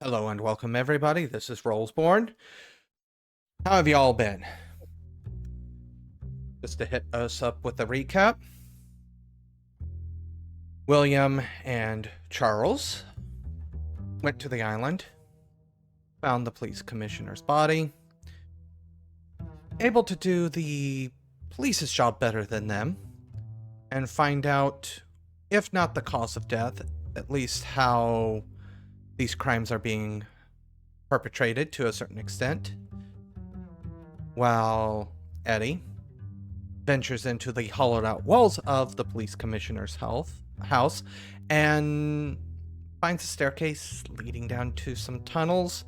Hello and welcome everybody, this is Rollsborne. How have you all been? Just to hit us up with a recap. William and Charles went to the island, found the police commissioner's body, able to do the police's job better than them, and find out, if not the cause of death, at least how these crimes are being perpetrated to a certain extent, while Eddie ventures into the hollowed out walls of the police commissioner's house and finds a staircase leading down to some tunnels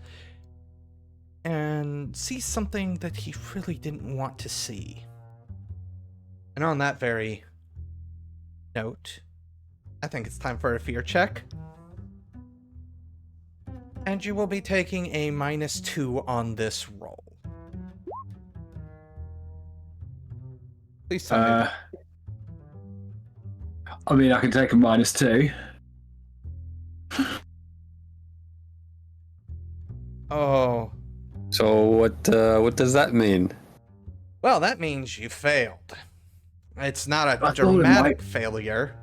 and sees something that he really didn't want to see. And on that very note, I think it's time for a fear check. And you will be taking a -2 on this roll. Please tell me. I mean, I can take a -2. Oh. So what does that mean? Well, that means you failed. It's not a dramatic failure.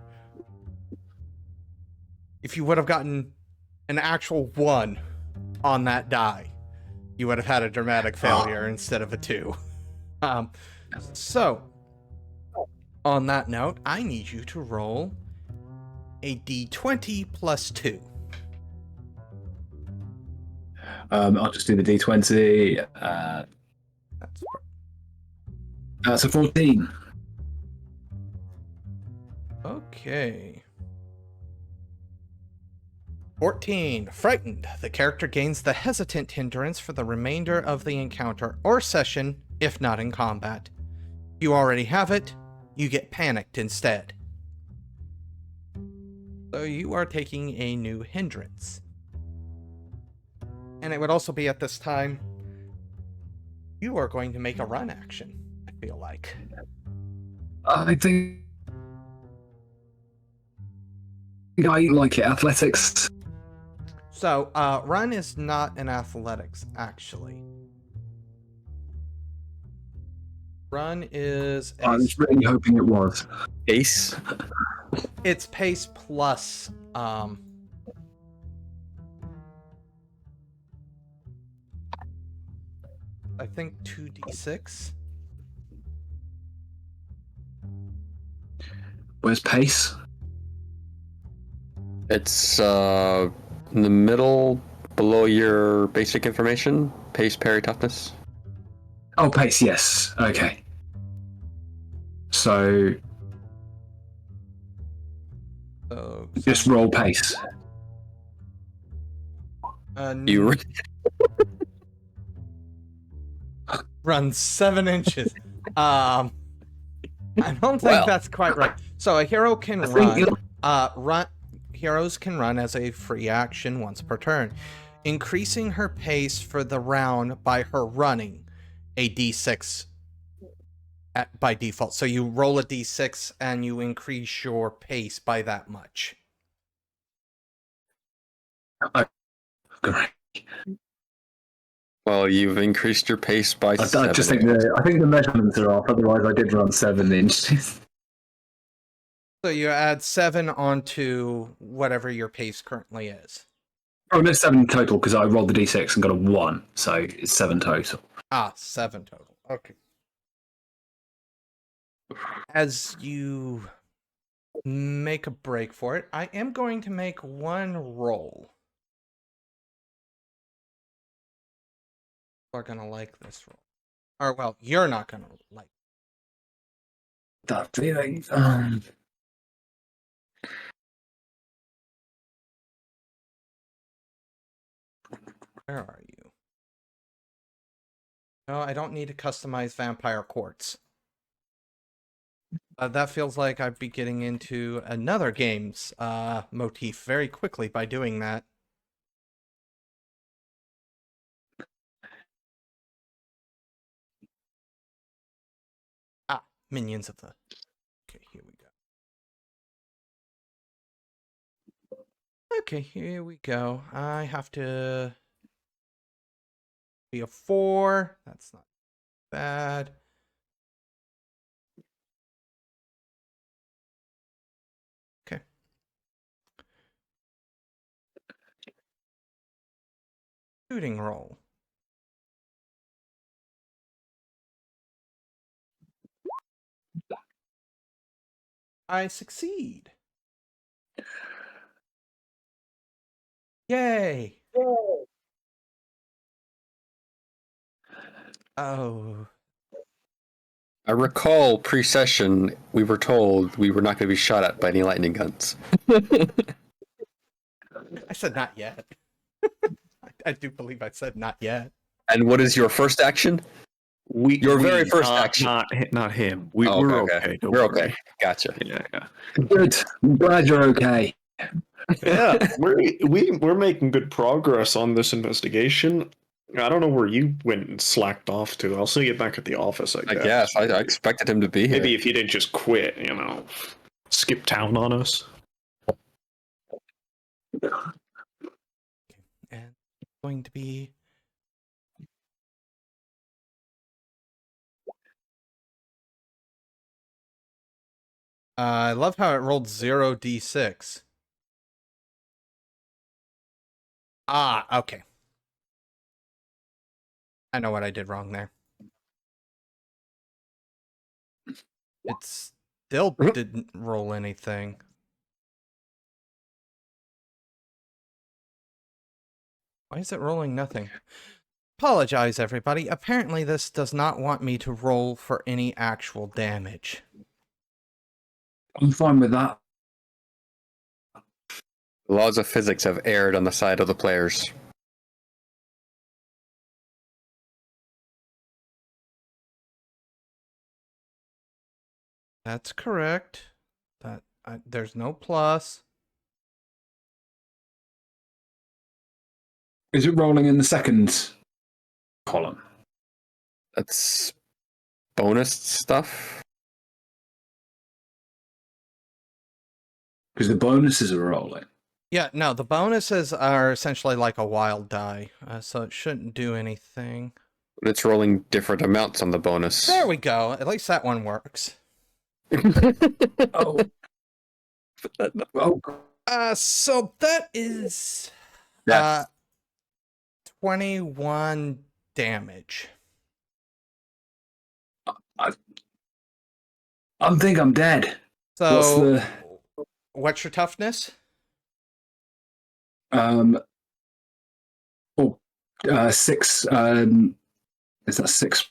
If you would have gotten an actual 1 on that die, you would have had a dramatic failure instead of a 2. So, on that note, I need you to roll a d20 plus 2. I'll just do the d20. That's a 14. Okay. 14. Frightened. The character gains the hesitant hindrance for the remainder of the encounter or session, if not in combat. If you already have it, you get panicked instead. So you are taking a new hindrance. And it would also be at this time, you are going to make a run action, I feel like. I think I like it. Athletics. So, run is not an athletics, actually. Run is... I was really hoping it was. Ace? It's pace plus, I think 2d6. Where's pace? It's in the middle, below your basic information. Pace, parry, toughness. Oh, pace, yes. Okay. So just roll pace. You run 7 inches. I don't think that's quite right. So a hero can run. Heroes can run as a free action once per turn, increasing her pace for the round by her running a d6 by default. So you roll a d6 and you increase your pace by that much. Great. Well, you've increased your pace by 7. I just think the measurements are off. Otherwise, I did run 7 inches. So you add 7 onto whatever your pace currently is. Oh, no, 7 total because I rolled the d6 and got a 1, so it's 7 total. 7 total. Okay. As you make a break for it, I am going to make one roll. Are gonna like this roll. Or, well, you're not gonna like that feeling. Where are you? No, I don't need to customize vampire quartz. That feels like I'd be getting into another game's motif very quickly by doing that. Minions of the... Okay, here we go. Okay, here we go. I have to be a 4. That's not bad. Okay. Shooting roll. I succeed. Yay. Oh. I recall pre-session we were told we were not going to be shot at by any lightning guns. I said not yet. I do believe I said not yet. And what is your first action? Your very first action. Not him. We're okay. Don't We're worry. okay. Gotcha. Yeah. Good. I'm glad you're okay. Yeah, we're making good progress on this investigation. I don't know where you went and slacked off to. I'll see you back at the office, I guess. I expected him to be here. Maybe if you didn't just quit, skip town on us. And going to be I love how it rolled 0d6. Ah, okay. I know what I did wrong there. It still didn't roll anything. Why is it rolling nothing? Apologize, everybody. Apparently this does not want me to roll for any actual damage. I'm fine with that. The laws of physics have erred on the side of the players. That's correct. There's no plus. Is it rolling in the second column? That's bonus stuff. Because the bonuses are rolling. Yeah, no, the bonuses are essentially like a wild die, so it shouldn't do anything. But it's rolling different amounts on the bonus. There we go. At least that one works. Oh. So that is 21 damage. I think I'm dead. So what's your toughness? 6. Is that 6?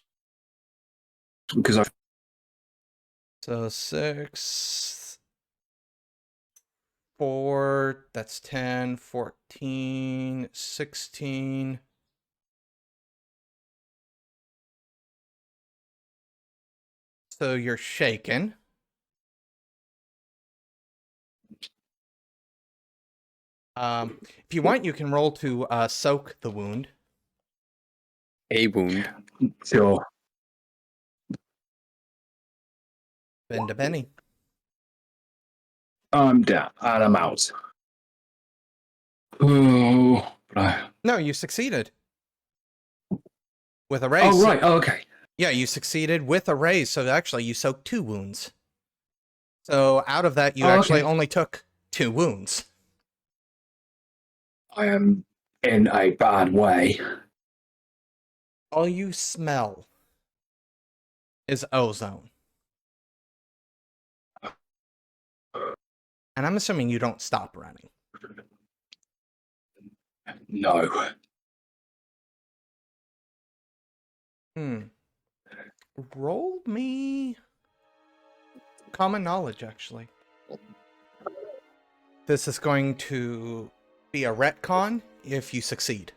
Because I've. So 6, 4, that's 10, 14, 16. So you're shaken. If you want, you can roll to soak the wound. A wound. Sure. Bend to Benny. I'm down and I'm out. Oh, No, you succeeded. With a raise. Oh, right. Oh, okay. Yeah, you succeeded with a raise, so actually you soaked 2 wounds. So out of that, you actually only took 2 wounds. I am in a bad way. All you smell is ozone. And I'm assuming you don't stop running. No. Roll me common knowledge, actually. This is going to be a retcon if you succeed.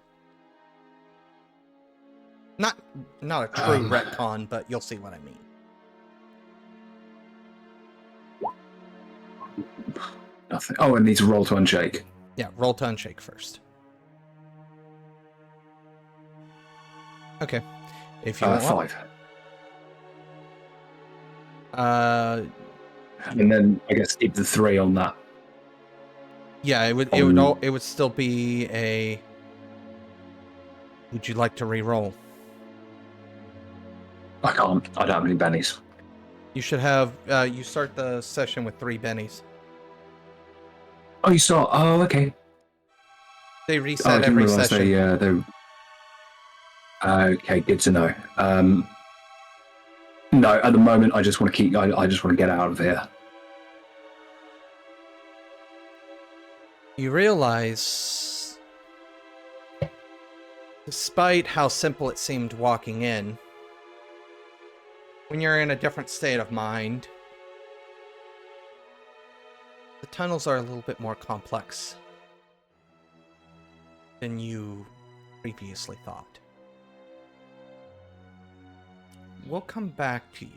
Not a true retcon, but you'll see what I mean. Nothing. Oh, I need to roll to unshake. Yeah, roll to unshake first. Okay. If you want. 5. Uh, And then I guess keep the 3 on that. Yeah, it would still be a. Would you like to re-roll? I can't. I don't have any bennies. You should have. You start the session with 3 bennies. Oh, you saw. Oh, okay. They Oh, I reset didn't every realise session. they. Okay, good to know. No, at the moment, I just want to keep. I just want to get out of here. You realize, despite how simple it seemed walking in, when you're in a different state of mind, the tunnels are a little bit more complex than you previously thought. We'll come back to you.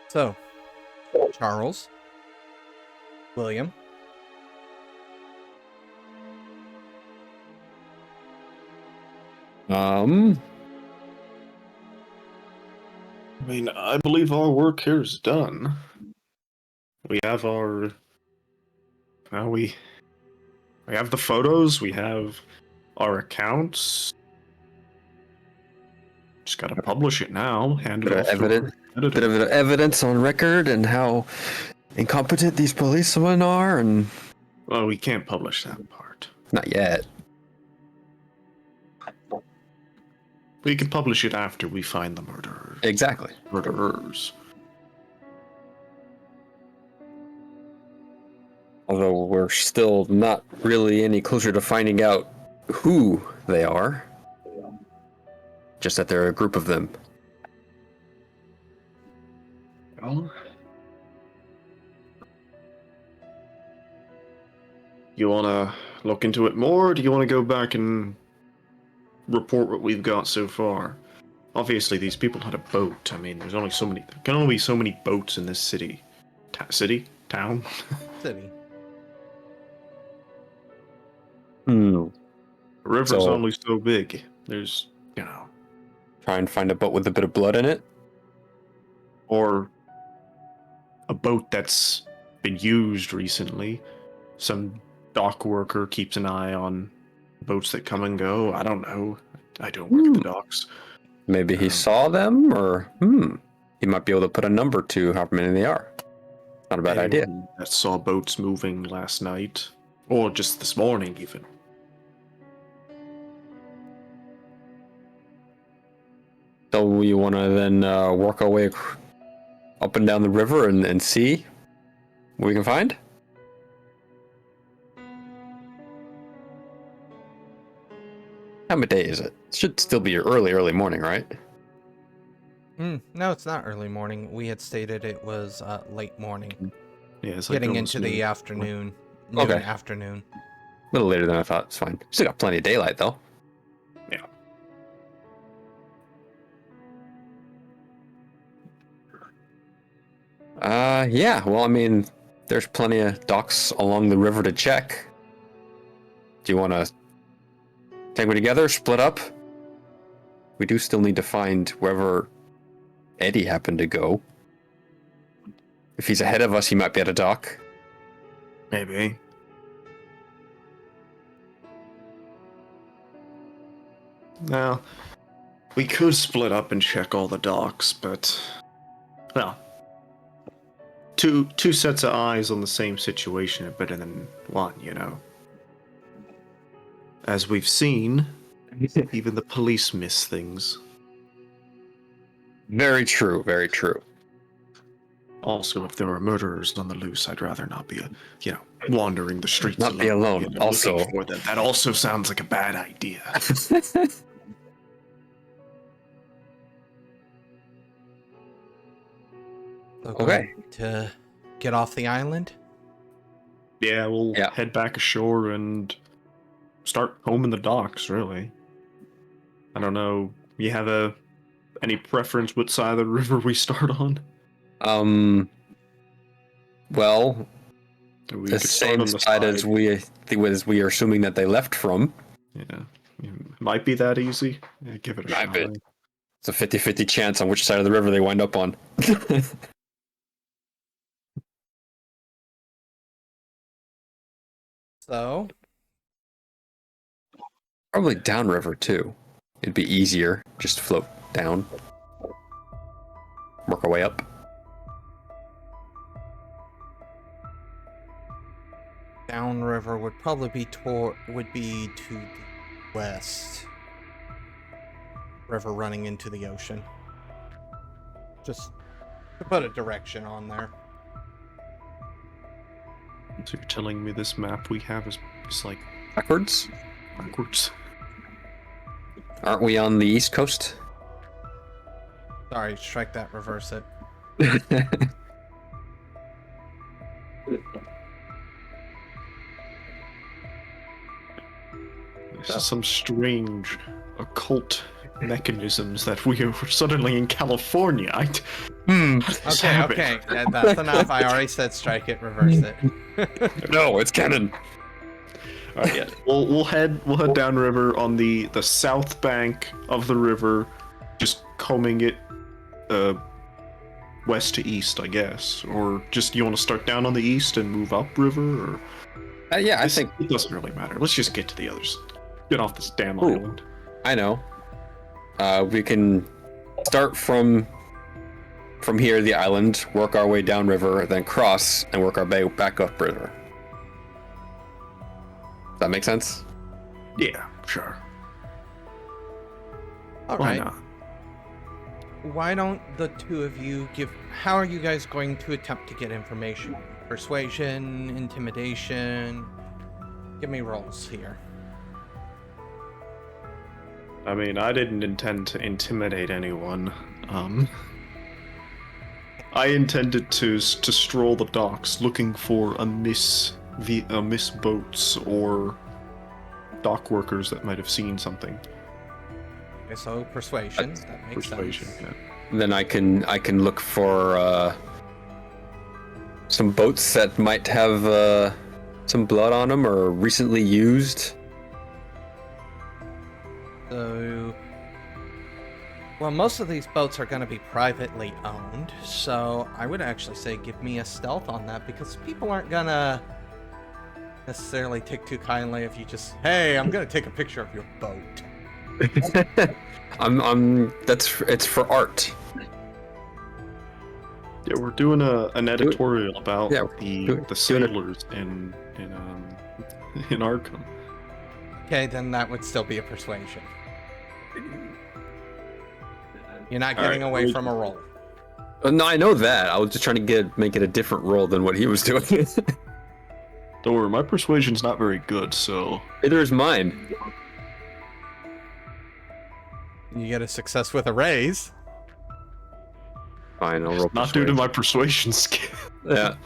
So, Charles, William, I mean, I believe our work here is done. We have our. Well, we have the photos. We have our accounts. Just gotta publish it now. Hand it Bit of off to evidence. our editor. Bit of evidence on record and how incompetent these policemen are, and Well, we can't publish that part. not yet. We can publish it after we find the Exactly. murderers. Although we're still not really any closer to finding out who they are. Just that they're a group of them. Well, you want to look into it more, or do you want to go back and report what we've got so far? Obviously, these people had a boat. I mean, there's only so many. There can only be so many boats in this city. Town. City. Hmm. The river's So- only so big. There's, Try and find a boat with a bit of blood in it. or a boat that's been used recently. Some dock worker keeps an eye on boats that come and go. I don't know. I don't work at the docks. Maybe he saw them, or he might be able to put a number to however many they are. Not a bad idea. Anyone that saw boats moving last night, or just this morning, even. So you want to then work our way up and down the river and see what we can find? How many day is it? It should still be early morning, right? No, it's not early morning. We had stated it was late morning. Yeah, it's like Getting going into to- the afternoon. Okay. Afternoon. A little later than I thought. It's fine. Still got plenty of daylight, though. Yeah. Yeah. Well, I mean, there's plenty of docks along the river to check. Do you want to take me together, split up? We do still need to find wherever Eddie happened to go. If he's ahead of us, he might be at a dock. Maybe. Now, we could split up and check all the docks, but well, two sets of eyes on the same situation are better than one, you know. As we've seen, even the police miss things. Very true. Very true. Also, if there are murderers on the loose, I'd rather not be, wandering the streets. Not be alone. looking Also- for them. That also sounds like a bad idea. So Okay. going to get off the island. Yeah, we'll Yeah. head back ashore and start home in the docks, really. I don't know. You have any preference what side of the river we start on? Well, We the could start same on the side as we are assuming that they left from. Yeah. Might be that easy. Yeah, give it a Might shot. be. eh? It's a 50-50 chance on which side of the river they wind up on. So, Probably downriver too. It'd be easier. Just float down. Work our way up. downriver would probably be to the west. River running into the ocean. Just to put a direction on there. So you're telling me this map we have is like Backwards? backwards? Aren't we on the east coast? Sorry, strike that, reverse it. There's some strange occult mechanisms that we are suddenly in California. Okay. That's enough. I already said strike it, reverse it. No, it's canon. All right, yeah. We'll head downriver on the south bank of the river, just combing it west to east, I guess. Or just you want to start down on the east and move up river, or Yeah, I think it doesn't really matter. Let's just get to the others. Get off this damn Ooh. island. I know. We can start from here, the island, work our way downriver, then cross and work our way back upriver. Does that make sense? Yeah, sure. All Why right. not? Why don't the two of you how are you guys going to attempt to get information? Persuasion, intimidation? Give me rolls here. I mean, I didn't intend to intimidate anyone. I intended to stroll the docks looking for a miss boats or dock workers that might have seen something. Okay, so persuasion. That makes Persuasion. sense. Yeah. Then I can look for some boats that might have some blood on them or recently used. So, well, most of these boats are going to be privately owned, so I would actually say give me a stealth on that, because people aren't going to necessarily take too kindly if you just, hey, I'm going to take a picture of your boat. It's for art. Yeah, we're doing an editorial about Yeah, the sailors in Arkham. Okay, then that would still be a persuasion. You're not getting away from a roll. No, I know that. I was just trying to make it a different role than what he was doing. Don't worry, my persuasion's not very good, so Neither is mine. You get a success with a raise. Fine, I'll roll. not due to my persuasion skill. Yeah.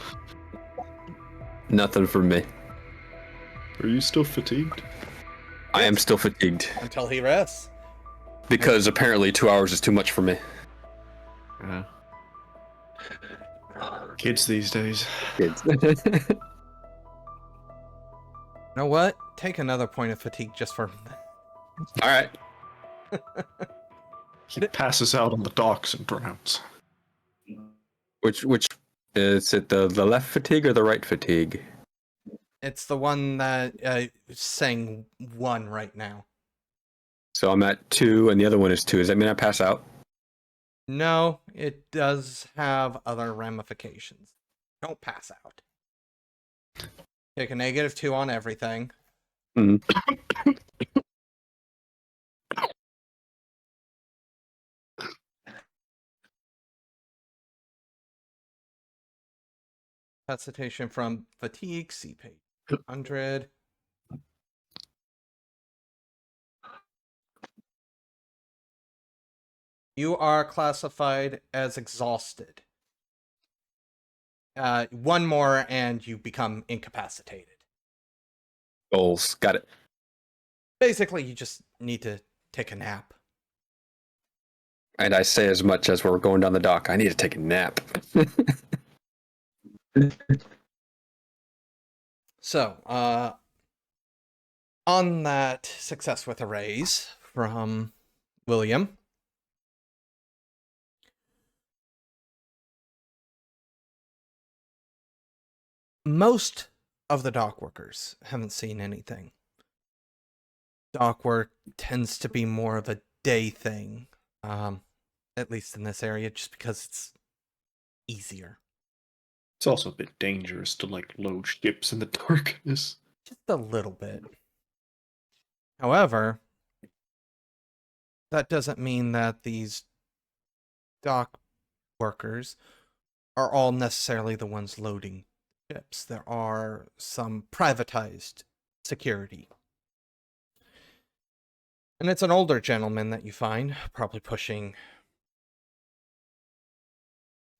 Nothing for me. Are you still fatigued? I am still fatigued Until he rests. because apparently 2 hours is too much for me. Yeah. Kids these days. Kids. You know what? Take another point of fatigue just for... All right. He passes out on the docks and drowns. Which is it? The left fatigue or the right fatigue? It's the one that is saying 1 right now. So I'm at 2, and the other one is 2. Does that mean I pass out? No, it does have other ramifications. Don't pass out. Take a -2 on everything. Mhm. Capacitation from fatigue, see page 100. You are classified as exhausted. 1 more and you become incapacitated. Goals. Got it. Basically, you just need to take a nap. And I say as much as we're going down the dock. I need to take a nap. So, on that success with a raise from William, Most of the dock workers haven't seen anything. Dock work tends to be more of a day thing, at least in this area, just because it's easier. It's also a bit dangerous to like load ships in the darkness. Just a little bit. However, that doesn't mean that these dock workers are all necessarily the ones loading ships. There are some privatized security. And it's an older gentleman that you find, probably pushing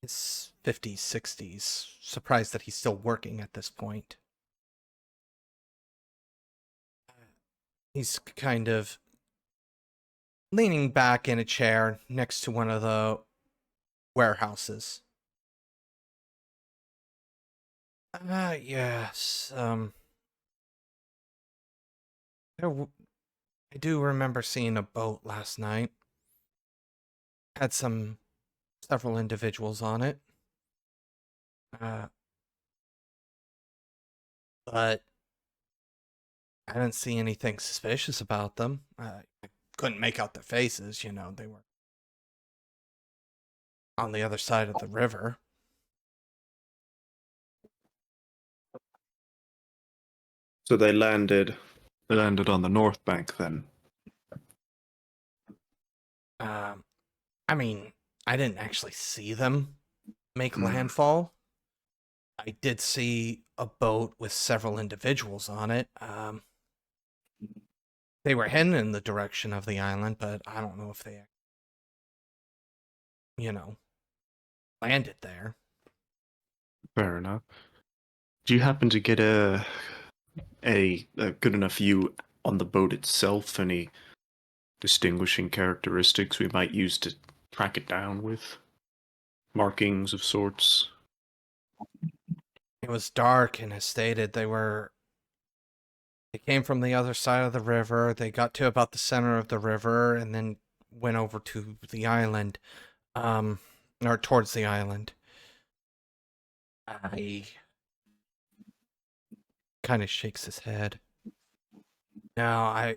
his 50s, 60s. Surprised that he's still working at this point. He's kind of leaning back in a chair next to one of the warehouses. Yes, I do remember seeing a boat last night. Had several individuals on it. But I didn't see anything suspicious about them. I couldn't make out their faces, they were on the other side of the river. So they landed on the north bank then. I mean, I didn't actually see them make landfall. I did see a boat with several individuals on it. They were heading in the direction of the island, but I don't know if they, landed there. Fair enough. Do you happen to get a good enough view on the boat itself? Any distinguishing characteristics we might use to track it down with? Markings of sorts? It was dark, and as stated, they came from the other side of the river. They got to about the center of the river, and then went over to the island, or towards the island. Kind of shakes his head. No,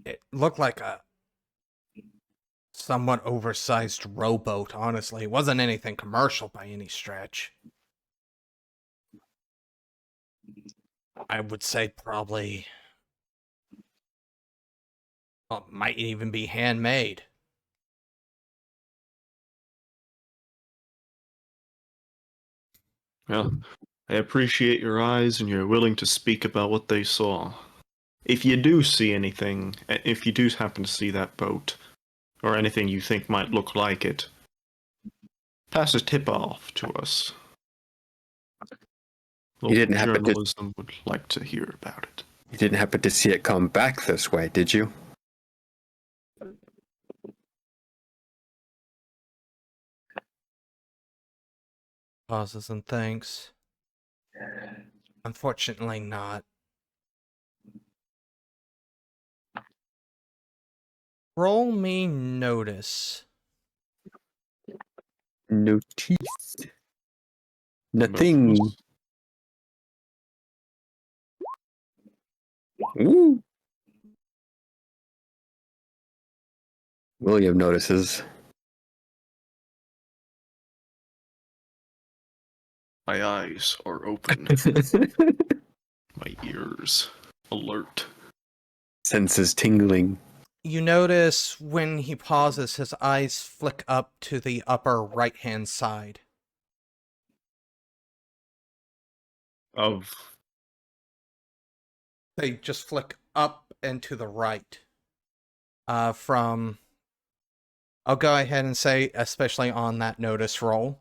it looked like a somewhat oversized rowboat, honestly. It wasn't anything commercial by any stretch. I would say probably, well, might even be handmade. Well, I appreciate your eyes and you're willing to speak about what they saw. If you do see anything, if you do happen to see that boat, or anything you think might look like it, pass a tip off to us. You didn't happen to journalism would like to hear about it. You didn't happen to see it come back this way, did you? Pauses and thanks. Unfortunately not. Roll me notice. Notice. Nothing. Ooh. William notices. My eyes are open. My ears alert. Senses tingling. You notice when he pauses, his eyes flick up to the upper right-hand side. Of? They just flick up and to the right. I'll go ahead and say, especially on that notice roll,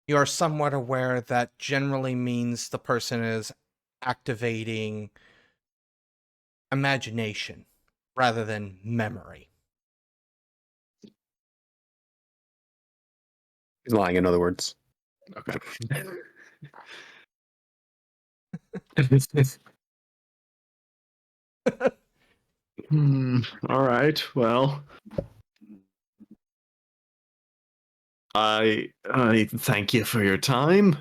you are somewhat aware that generally means the person is activating imagination rather than memory. He's lying, in other words. Okay. All right. Well, I thank you for your time.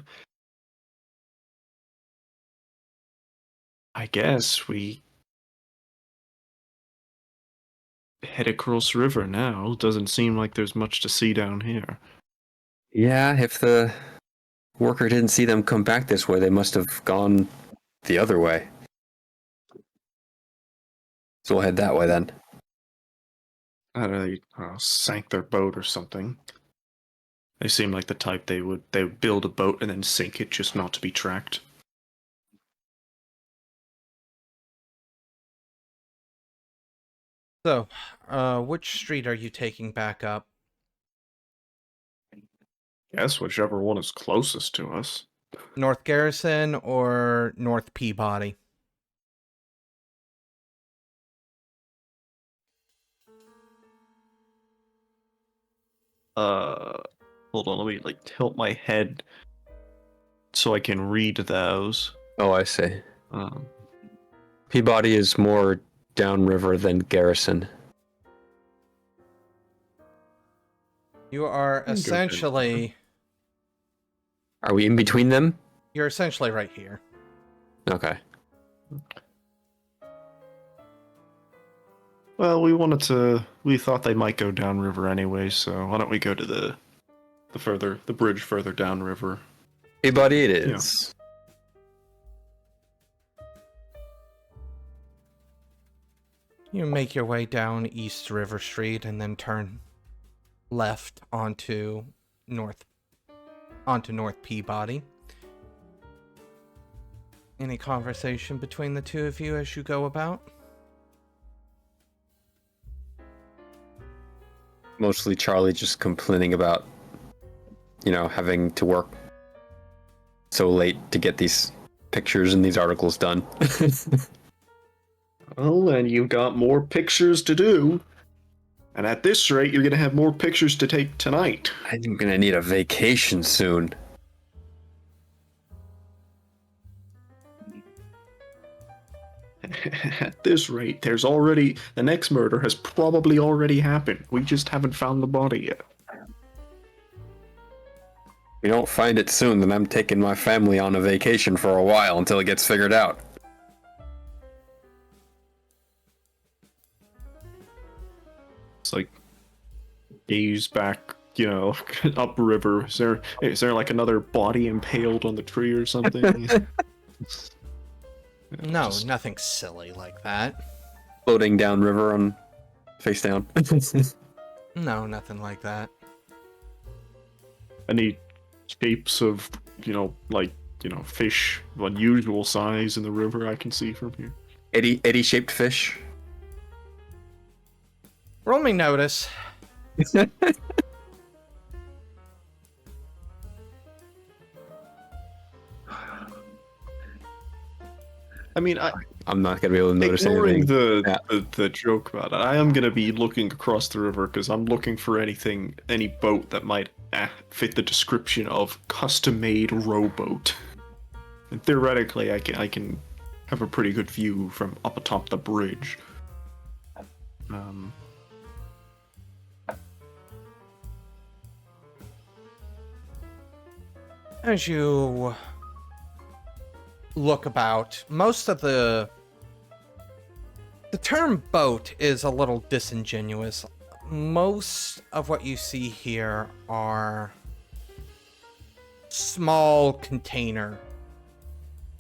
I guess we head across river now. Doesn't seem like there's much to see down here. Yeah, if the worker didn't see them come back this way, they must have gone the other way. So we'll head that way then. I don't know, they sank their boat or something. They seem like the type they would build a boat and then sink it just not to be tracked. So, which street are you taking back up? Guess whichever one is closest to us. North Garrison or North Peabody? Hold on, let me like tilt my head so I can read those. Oh, I see. Um, Peabody is more downriver than Garrison. You are go essentially... Are we in between them? You're essentially right here. Okay. well, we thought they might go downriver anyway, so why don't we go to the bridge further downriver? Peabody it is. You make your way down East River Street and then turn left onto North Peabody. Any conversation between the two of you as you go about? Mostly Charlie just complaining about, having to work so late to get these pictures and these articles done. Well, and you've got more pictures to do. And at this rate, you're going to have more pictures to take tonight. I'm gonna need a vacation soon. At this rate, the next murder has probably already happened. We just haven't found the body yet. If we don't find it soon, then I'm taking my family on a vacation for a while until it gets figured out. It's like gaze back, upriver. Is there like another body impaled on the tree or something? No, nothing silly like that. Floating downriver on face down. No, nothing like that. Any shapes of, fish of unusual size in the river I can see from here? Eddy-shaped fish. Roll me notice. I mean, I'm not gonna be able to notice ignoring anything. the joke about it, I am gonna be looking across the river because I'm looking for any boat that might fit the description of custom-made rowboat. And theoretically, I can have a pretty good view from up atop the bridge. As you look about, most of the term boat is a little disingenuous. Most of what you see here are small container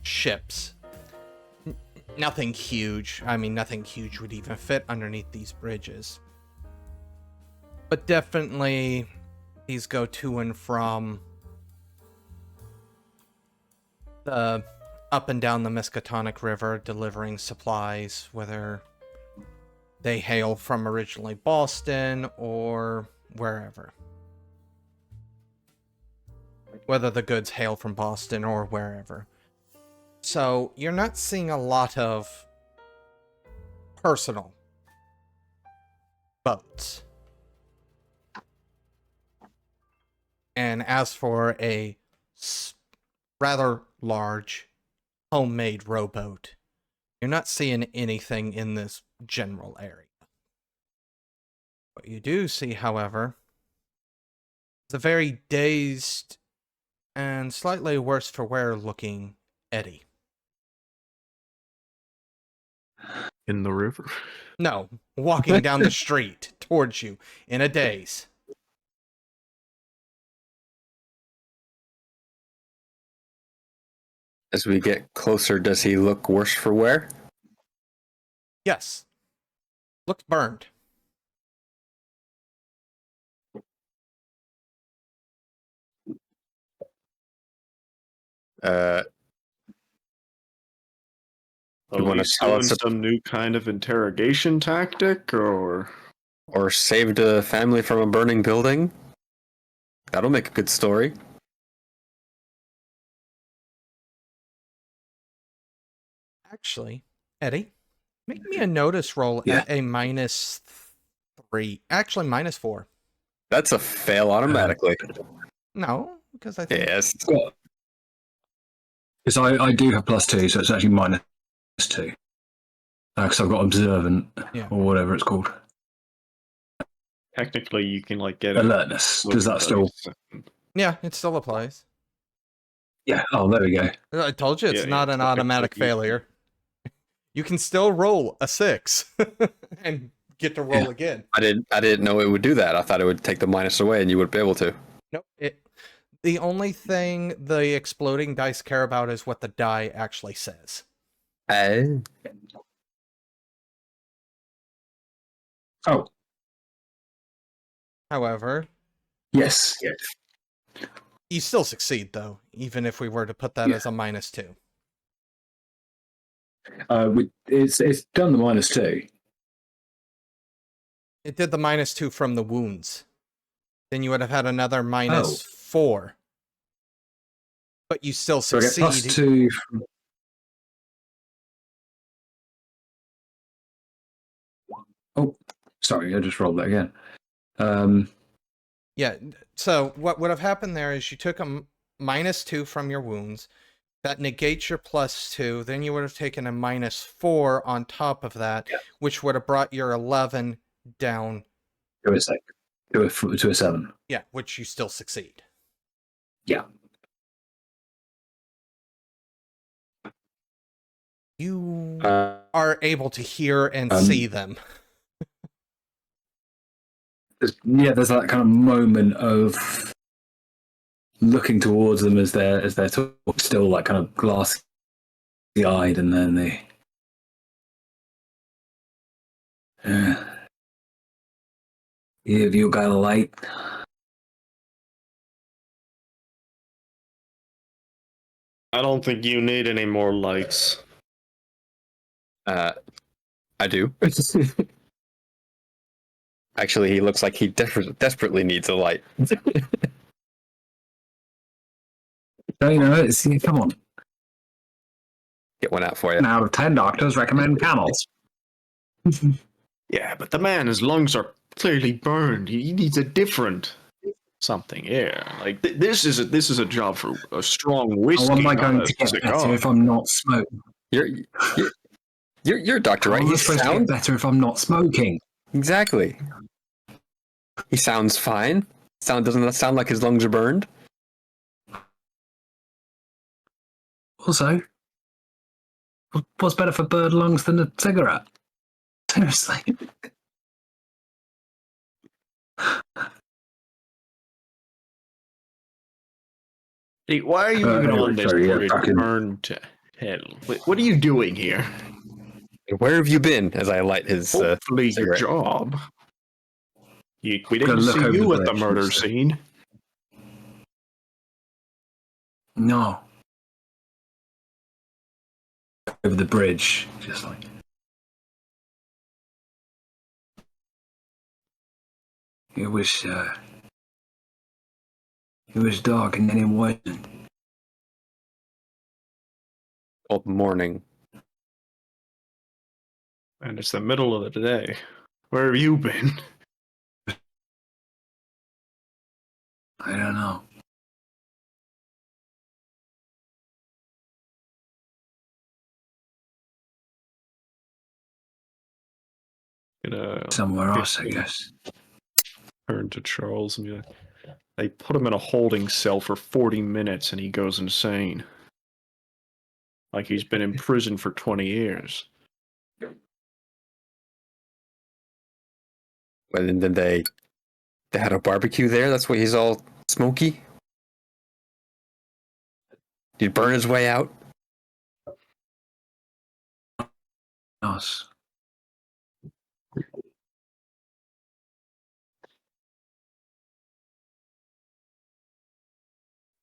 ships. Nothing huge. I mean, nothing huge would even fit underneath these bridges. But definitely, these go to and from the up and down the Miskatonic River delivering supplies, whether they hail from originally Boston or wherever. Whether the goods hail from Boston or wherever. So you're not seeing a lot of personal boats. And as for a rather large homemade rowboat, you're not seeing anything in this general area. What you do see, however, is a very dazed and slightly worse for wear looking Eddie. In the river. No, walking down the street towards you in a daze. As we get closer, does he look worse for wear? Yes. Looks burned. You want to tell us some new kind of interrogation tactic, or saved a family from a burning building? That'll make a good story. Actually, Eddie, make me a notice roll at a -3. Actually, -4. That's a fail automatically. No, because I think... Yes. Because I do have +2, so it's actually -2. Because I've got observant, or whatever it's called. technically you can like get Alertness. Does that still... Yeah, it still applies. Yeah, oh, there we go. I told you it's not an automatic failure. You can still roll a 6 and get to roll again. I didn't know it would do that. I thought it would take the minus away and you would be able to. Nope. The only thing the exploding dice care about is what the die actually says. Oh. However... Yes. You still succeed, though, even if we were to put that as a -2. It's done the -2. It did the -2 from the wounds. Then you would have had another -4. But you still succeed. So I get +2 from... Oh, sorry, I just rolled that again. Yeah, so what would have happened there is you took a -2 from your wounds. That negates your +2. Then you would have taken a -4 on top of that, which would have brought your 11 down to a 6. To a 7. Yeah, which you still succeed. Yeah. You are able to hear and see them. There's that kind of moment of looking towards them as they're still like kind of glassy-eyed, and then they... Have you got a light? I don't think you need any more lights. I do. Actually, he looks like he desperately needs a light. So, come on. Get one out for you. 10 out of 10 doctors recommend camels. Yeah, but the man, his lungs are clearly burned. He needs a different something. Yeah, like this is a job for a strong whiskey. How am I going to get better if I'm not smoking? You're a doctor, right? He's supposed to get better if I'm not smoking. Exactly. He sounds fine. Doesn't that sound like his lungs are burned? Also, what's better for bird lungs than a cigarette? Seriously. Hey, why are you even on this burn to hell? What are you doing here? Where have you been? As I light his hopefully your job. We didn't see you at the murder scene. No. Over the bridge, just like... It was dark and then it wasn't. Called morning. And it's the middle of the day. Where have you been? I don't know. Somewhere else, I guess. Turn to Charles and be like, they put him in a holding cell for 40 minutes and he goes insane. Like he's been in prison for 20 years. And then they had a barbecue there. That's why he's all smoky. Did he burn his way out? Us.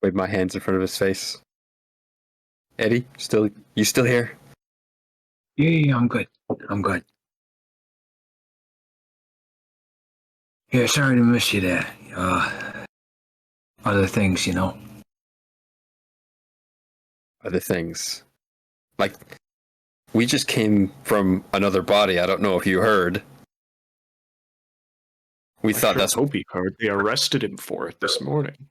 Wave my hands in front of his face. Eddie, you still here? Yeah, I'm good. I'm good. Yeah, sorry to miss you there. Other things, you know. Other things. Like, we just came from another body. I don't know if you heard. We thought that's hope he heard. They arrested him for it this morning.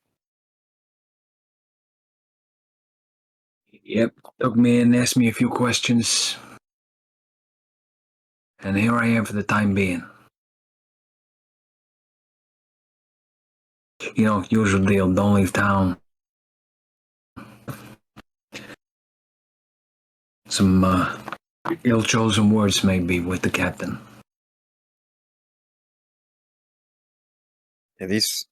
Yep, took me and asked me a few questions. And here I am for the time being. You know, usual deal, don't leave town. Some ill-chosen words maybe with the captain. Yeah, these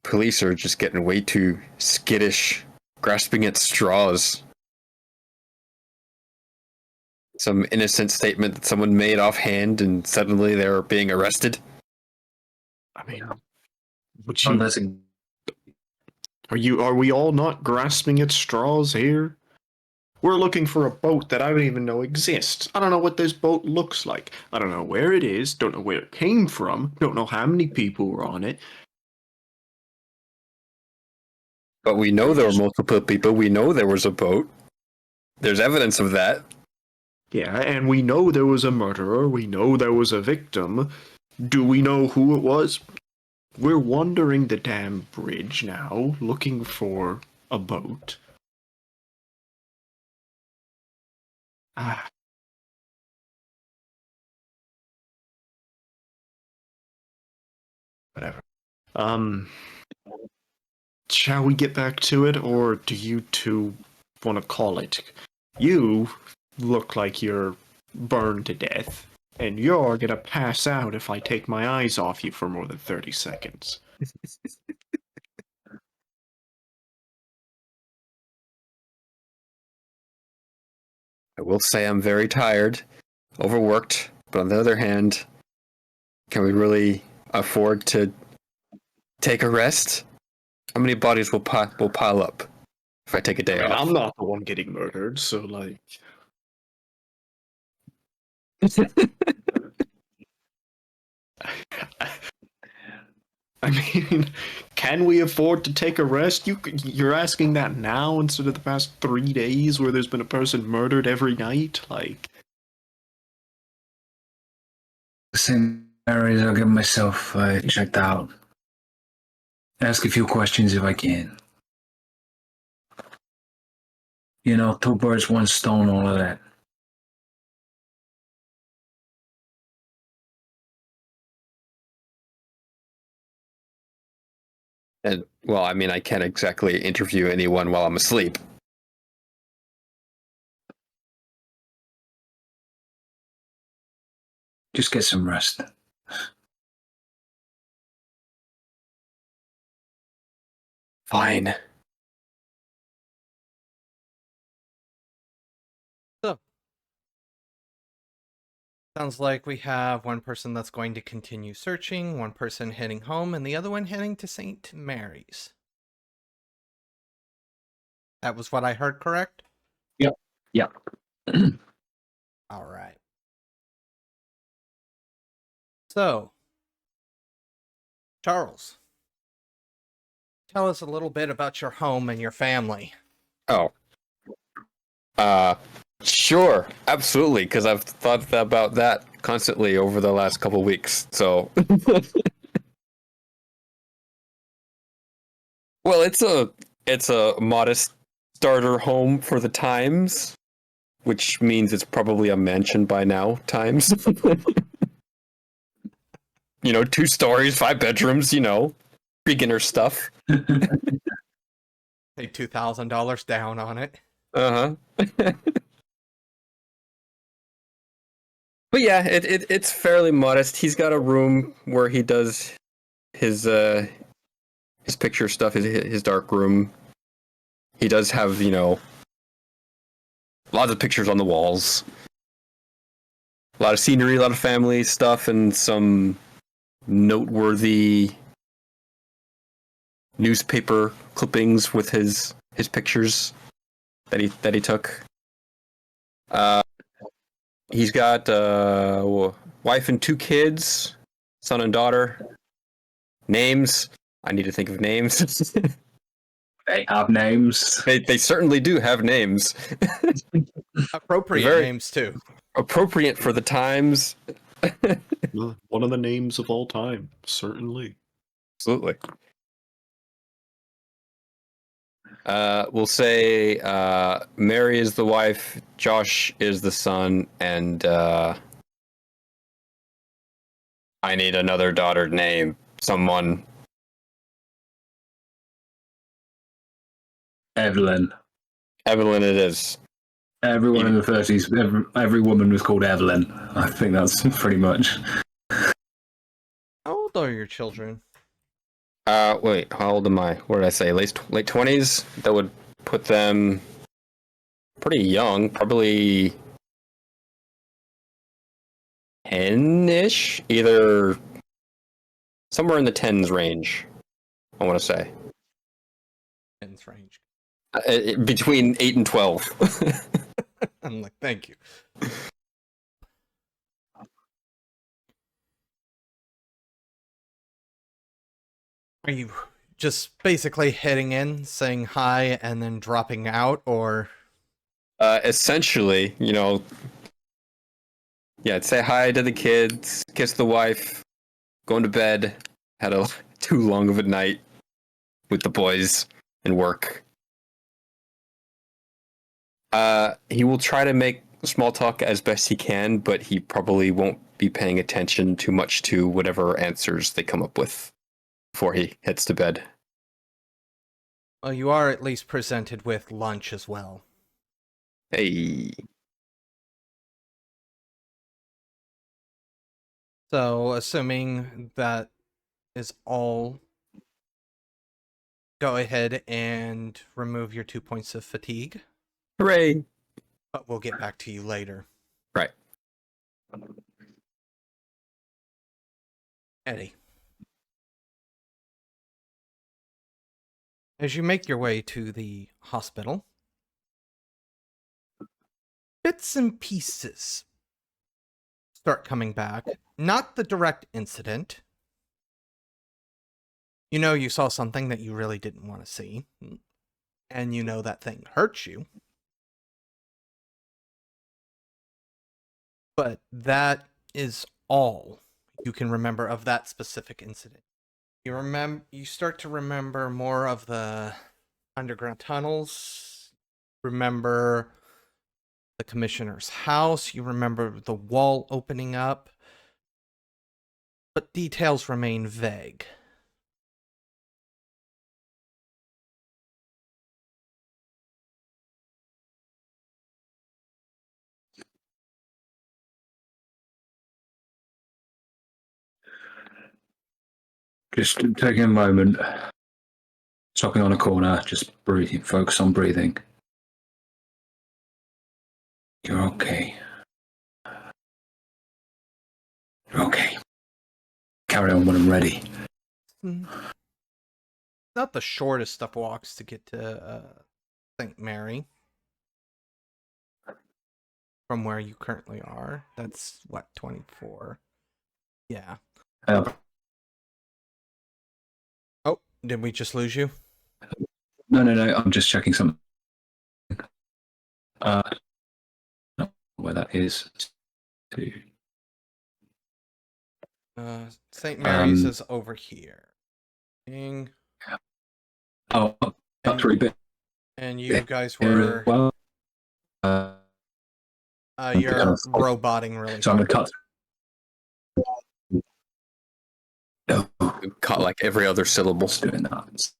police are just getting way too skittish, grasping at straws. Some innocent statement that someone made offhand, and suddenly they're being arrested. I mean, would you? Are we all not grasping at straws here? We're looking for a boat that I don't even know exists. I don't know what this boat looks like. I don't know where it is. Don't know where it came from. Don't know how many people were on it. But we know there were multiple people. We know there was a boat. There's evidence of that. Yeah, and we know there was a murderer. We know there was a victim. Do we know who it was? We're wandering the damn bridge now, looking for a boat. Whatever. Shall we get back to it, or do you two want to call it? You look like you're burned to death, and you're gonna pass out if I take my eyes off you for more than 30 seconds. I will say I'm very tired, overworked, but on the other hand, can we really afford to take a rest? How many bodies will pile up if I take a day off? I'm not the one getting murdered, so like... I mean, can we afford to take a rest? You're asking that now instead of the past 3 days where there's been a person murdered every night? Like... The same areas I'll get myself checked out. Ask a few questions if I can. You know, 2 birds, 1 stone, all of that. And, well, I mean, I can't exactly interview anyone while I'm asleep. Just get some rest. Fine. So, sounds like we have one person that's going to continue searching, one person heading home, and the other one heading to St. Mary's. That was what I heard, correct? Yep. Yep. All right. So, Charles, tell us a little bit about your home and your family. Oh. Sure. Absolutely, because I've thought about that constantly over the last couple weeks, so... Well, it's a modest starter home for the times, which means it's probably a mansion by now times. 2 stories, 5 bedrooms, beginner stuff. Pay $2,000 down on it. Uh-huh. But yeah, it's fairly modest. He's got a room where he does his picture stuff, his dark room. He does have, lots of pictures on the walls. A lot of scenery, a lot of family stuff, and some noteworthy newspaper clippings with his pictures that he took. He's got a wife and 2 kids, son and daughter. Names. I need to think of names. They have names. They certainly do have names. Appropriate names too. Appropriate for the times. One of the names of all time, certainly. Absolutely. We'll say Mary is the wife, Josh is the son, and I need another daughter name. Someone. Evelyn. Evelyn it is. Everyone in the 30s, every woman was called Evelyn. I think that's pretty much. How old are your children? Wait, how old am I? What did I say? Late 20s? That would put them pretty young, probably 10-ish, either somewhere in the 10s range, I want to say. 10s range. Between 8 and 12. I'm like, thank you. Are you just basically heading in, saying hi, and then dropping out, or? Essentially, yeah, I'd say hi to the kids, kiss the wife, going to bed. Had a too long of a night with the boys and work. He will try to make small talk as best he can, but he probably won't be paying attention too much to whatever answers they come up with before he heads to bed. Well, you are at least presented with lunch as well. Hey. So, assuming that is all, go ahead and remove your 2 points of fatigue. Hooray! But we'll get back to you later. Right. Eddie. As you make your way to the hospital, bits and pieces start coming back. Not the direct incident. You know you saw something that you really didn't want to see. And you know that thing hurt you. But that is all you can remember of that specific incident. You start to remember more of the underground tunnels. Remember the commissioner's house. You remember the wall opening up. But details remain vague. Just taking a moment, stopping on a corner, just breathing, focus on breathing. You're okay. You're okay. Carry on when I'm ready. Not the shortest of walks to get to St. Mary. From where you currently are. That's, what, 24? Yeah. Oh, did we just lose you? No, I'm just checking something. Not where that is. St. Mary's is over here. Oh, that's really big. And you guys were... Well, you're roboting really so I'm going to cut. No, Cut like every other syllable. doing that.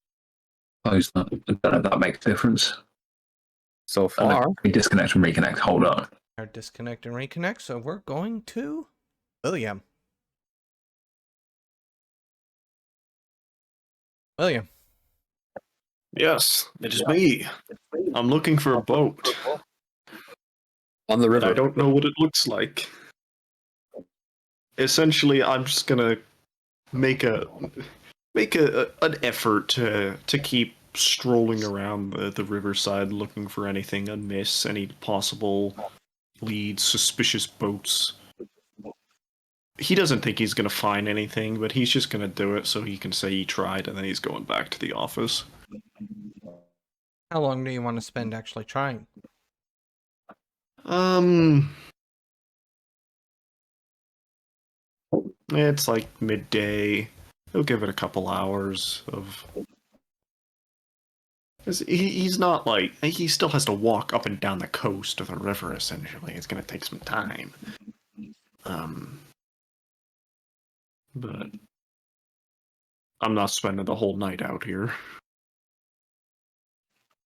Suppose that makes a difference. So far. We disconnect and reconnect. Hold on. Our disconnect and reconnect, so we're going to William. William. Yes, it is me. I'm looking for a boat. On the But river. I don't know what it looks like. Essentially, I'm just gonna make an effort to keep strolling around the riverside, looking for anything amiss, any possible leads, suspicious boats. He doesn't think he's gonna find anything, but he's just gonna do it so he can say he tried, and then he's going back to the office. How long do you want to spend actually trying? It's like midday. He'll give it a couple hours of. 'Cause he's not like he still has to walk up and down the coast of the river. Essentially, it's gonna take some time. But I'm not spending the whole night out here.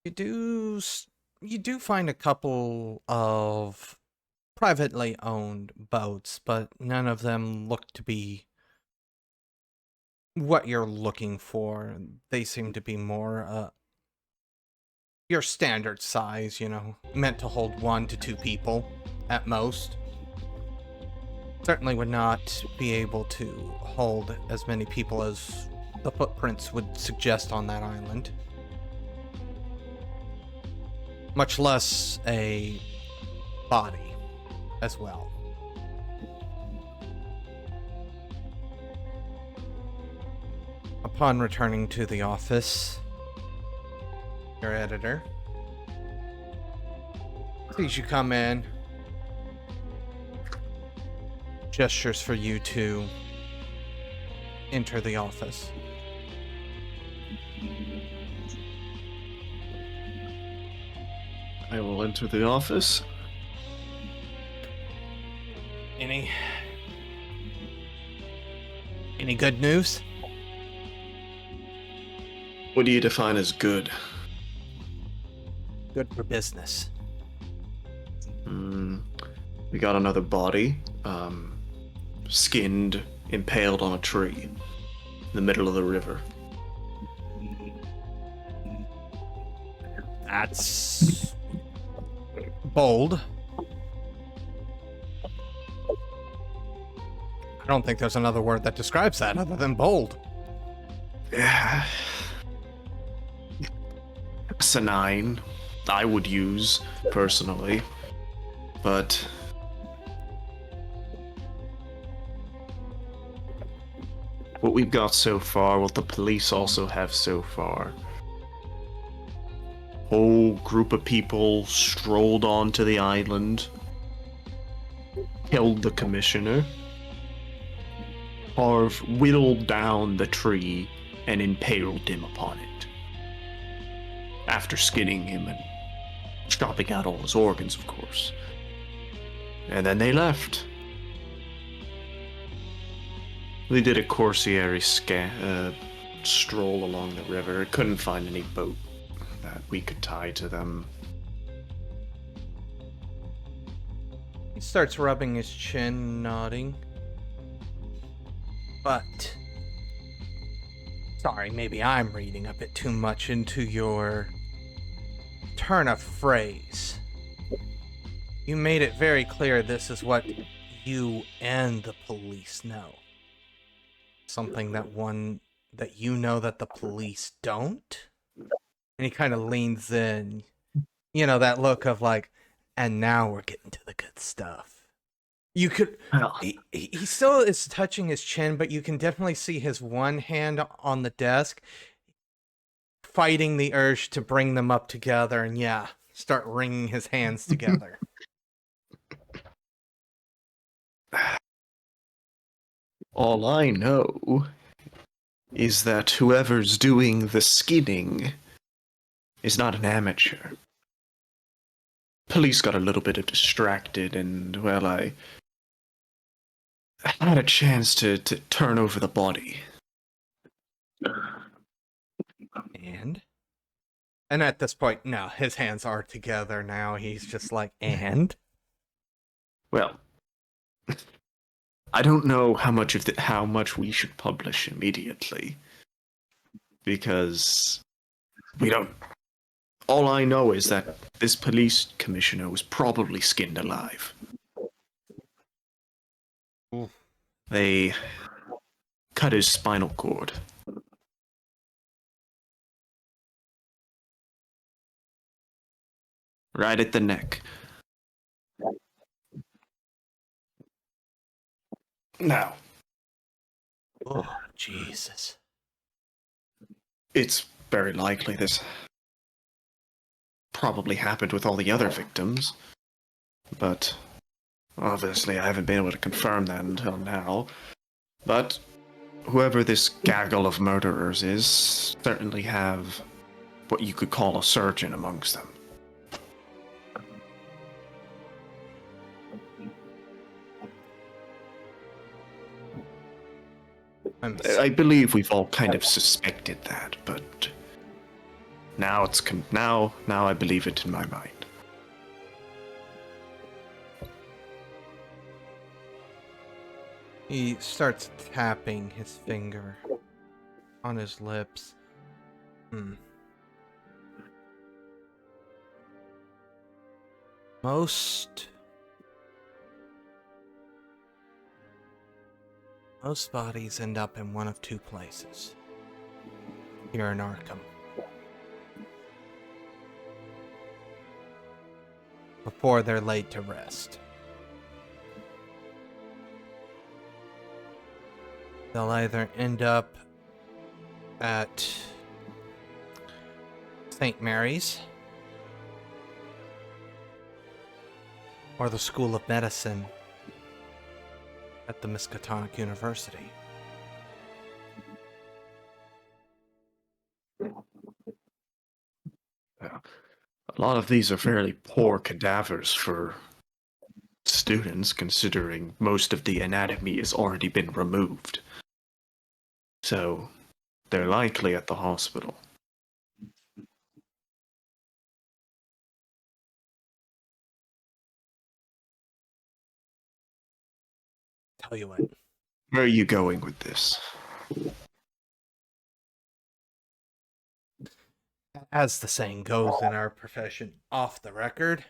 You do find a couple of privately owned boats, but none of them look to be what you're looking for. They seem to be more your standard size, meant to hold 1 to 2 people at most. Certainly would not be able to hold as many people as the footprints would suggest on that island. Much less a body as well. Upon returning to the office, your editor sees you come in, gestures for you to enter the office. I will enter the office. Any good news? What do you define as good? Good for business. We got another body, skinned, impaled on a tree in the middle of the river. That's bold. I don't think there's another word that describes that other than bold. Yeah. Asinine, I would use, personally. But what we've got so far, what the police also have so far, whole group of people strolled onto the island, killed the commissioner, whittled down the tree, and impaled him upon it. After skinning him and chopping out all his organs, of course. And then they left. We did a cursory stroll along the river. Couldn't find any boat that we could tie to them. He starts rubbing his chin, nodding. But, sorry, maybe I'm reading a bit too much into your turn of phrase. You made it very clear this is what you and the police know. Something that you know that the police don't? And he kind of leans in. You know, that look of like, and now we're getting to the good stuff. You could... He still is touching his chin, but you can definitely see his one hand on the desk fighting the urge to bring them up together and, start wringing his hands together. All I know is that whoever's doing the skinning is not an amateur. Police got a little bit distracted, and, well, I had a chance to turn over the body. And at this point, no, his hands are together now. He's just like, and? Well, I don't know how much we should publish immediately, because we don't. All I know is that this police commissioner was probably skinned alive. Oof. They cut his spinal cord. Right at the neck. Now, Oh, Jesus. it's very likely this probably happened with all the other victims, but obviously I haven't been able to confirm that until now. But whoever this gaggle of murderers is certainly have what you could call a surgeon amongst them. I believe we've all kind of suspected that, but now now I believe it in my mind. He starts tapping his finger on his lips. Most bodies end up in one of two places here in Arkham. Before they're laid to rest. They'll either end up at St. Mary's or the School of Medicine at the Miskatonic University. A lot of these are fairly poor cadavers for students, considering most of the anatomy has already been removed. So, they're likely at the hospital. Tell you what. Where are you going with this? As the saying goes in our profession, off the record.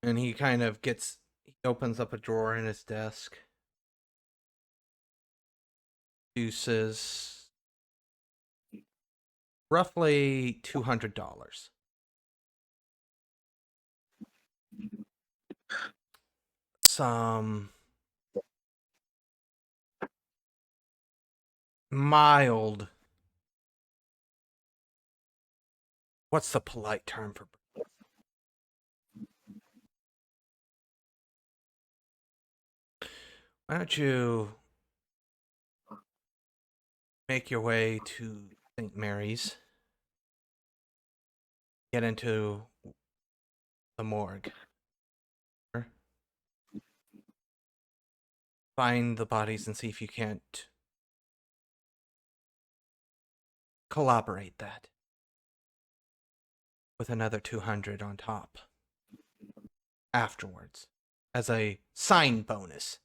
And he kind of he opens up a drawer in his desk. Produces roughly $200. Some mild. What's the polite term for? Why don't you make your way to St. Mary's? Get into the morgue. Find the bodies and see if you can't collaborate that with another 200 on top afterwards as a sign bonus.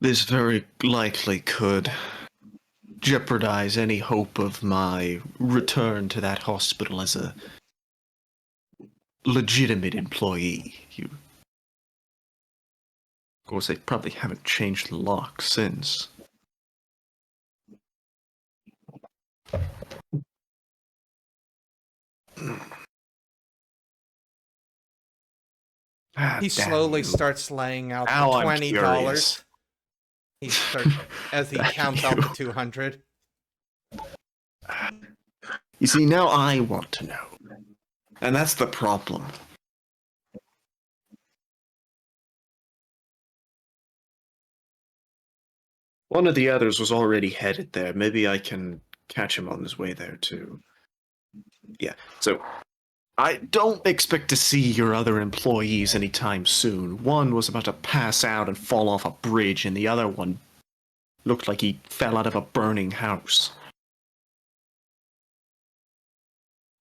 This very likely could jeopardize any hope of my return to that hospital as a legitimate employee. Of course, they probably haven't changed the lock since. He slowly starts laying out Now the I'm $20. curious. He starts as he counts out the 200. You see, now I want to know. And that's the problem. One of the others was already headed there. Maybe I can catch him on his way there, too. Yeah, so I don't expect to see your other employees anytime soon. One was about to pass out and fall off a bridge, and the other one looked like he fell out of a burning house.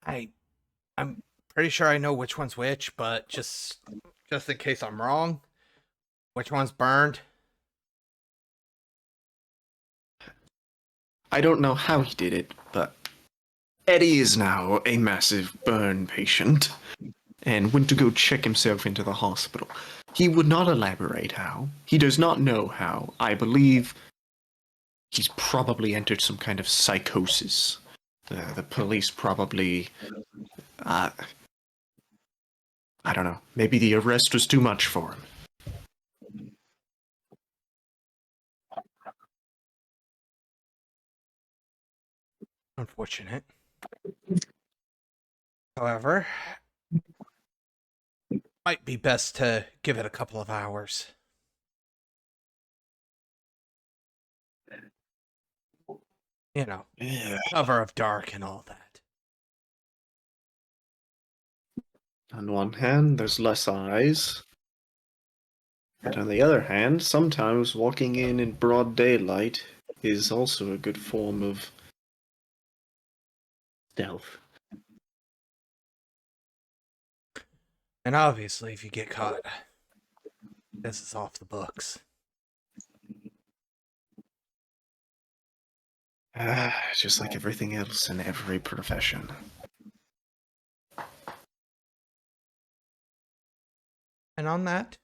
I'm pretty sure I know which one's which, but just in case I'm wrong, which one's burned? I don't know how he did it, but Eddie is now a massive burn patient and went to go check himself into the hospital. He would not elaborate how. He does not know how. I believe he's probably entered some kind of psychosis. The police probably... I don't know. Maybe the arrest was too much for him. Unfortunate. However, might be best to give it a couple of hours. You know, Yeah. cover of dark and all that. On one hand, there's less eyes. But on the other hand, sometimes walking in broad daylight is also a good form of stealth. And obviously, if you get caught, this is off the books. Just like everything else in every profession. And on that,